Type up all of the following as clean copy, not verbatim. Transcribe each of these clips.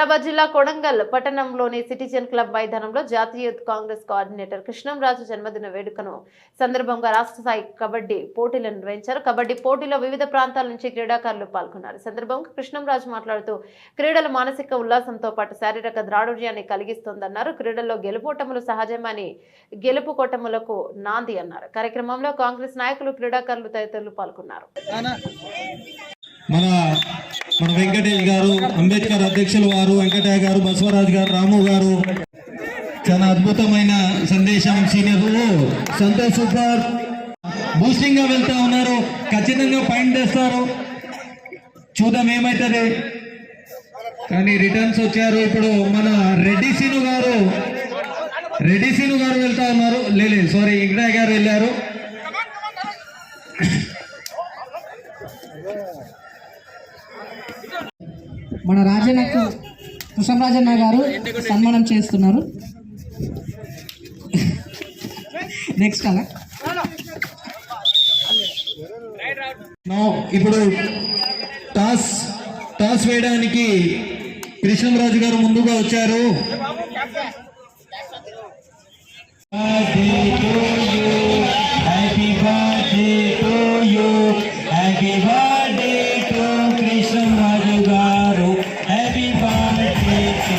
వికారాబాద్ జిల్లా కొడంగల్ పట్టణంలోని citizen club మైదానంలో జాతీయ యూత్ కాంగ్రెస్ కోఆర్డినేటర్ కృష్ణంరాజు జన్మదిన వేడుకను సందర్భంగా రాష్ట్ర స్థాయి కబడ్డీ పోటీలను నిర్వహించారు. కబడ్డీ పోటీలో వివిధ ప్రాంతాల నుంచి క్రీడాకారులు పాల్గొన్నారు. సందర్భంగా కృష్ణంరాజు మాట్లాడుతూ క్రీడలు మానసిక ఉల్లాసంతో పాటు శారీరక ద్రాఢ్యాన్ని కలిగిస్తుందన్నారు. క్రీడల్లో గెలుపోటములు సహజమని గెలుపుకోటములకు నాంది అన్నారు. కార్యక్రమంలో కాంగ్రెస్ నాయకులు, క్రీడాకారులు తదితరులు పాల్గొన్నారు. మన వెంకటేష్ గారు, అంబేద్కర్ అధ్యక్షులు వారు, వెంకటయ్య గారు, బసవరాజు గారు, రాము గారు చాలా అద్భుతమైన సందేశం. సీనియర్ సంతోష్ సూపర్ బూస్టింగ్ గా వెళ్తా ఉన్నారు. ఖచ్చితంగా పాయింట్ తెస్తారు. చూద్దాం ఏమైతుంది. కానీ రిటర్న్స్ వచ్చారు. ఇప్పుడు మన రెడ్డి సీను గారు వెళ్తా ఉన్నారు. లేదు సారీ, వెంకటయ్య గారు వెళ్ళారు. మన రాజన్నకు కృష్ణరాజన్న గారు సన్మానం చేస్తున్నారు. నెక్స్ట్ అలా ఇప్పుడు టాస్ వేయడానికి కృష్ణరాజు గారు ముందుగా వచ్చారు. Happy birthday to you, happy birthday to Krishnaraju గారు, హ్యాపీ బర్త్డే టు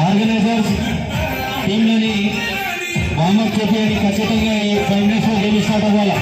ఆర్గనైజర్స్ టీంలోని వామప్ చెప్పి ఖచ్చితంగా ఈ 5 మినిట్స్లో గేమ్ స్టార్ట్ అవ్వాలి.